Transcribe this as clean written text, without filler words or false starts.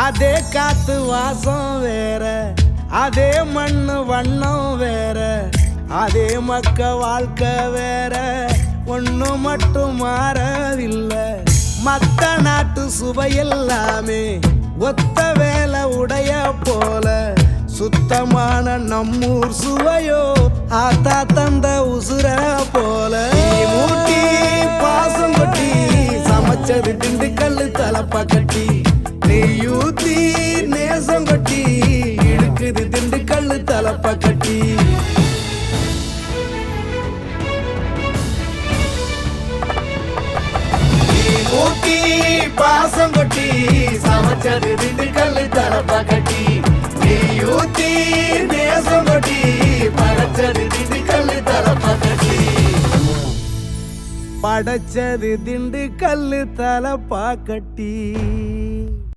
அதே காத்து வாசம் வேற, அதே மண்ணு வண்ணம் வேற, அதே மக்க வாழ்க்கை வேற, ஒண்ணு மட்டும் மாறவில்லை. மத்த நாட்டு சுவையெல்லாமே ஒத்த வேலை உடைய போல, சுத்தமான நம்மூர் சுவையோ ஆத்தா தந்த உசுர போல. மூட்டி பாசம் கொட்டி சமைச்சது திண்டுக்கல் தலப்பா கட்டி, நெய்யூத்தி நேசம் கொட்டி இழுக்குது திண்டுக்கல் தலப்பா கட்டி. மூட்டி பாசம் கொட்டி சமைச்சது திண்டுக்கல் தலப்பா கட்டி, நெய்யூத்தி நேசம் கொட்டி படைச்சது திண்டுக்கல் தலப்பா கட்டி. படைச்சது திண்டுக்கல் தலப்பா கட்டி.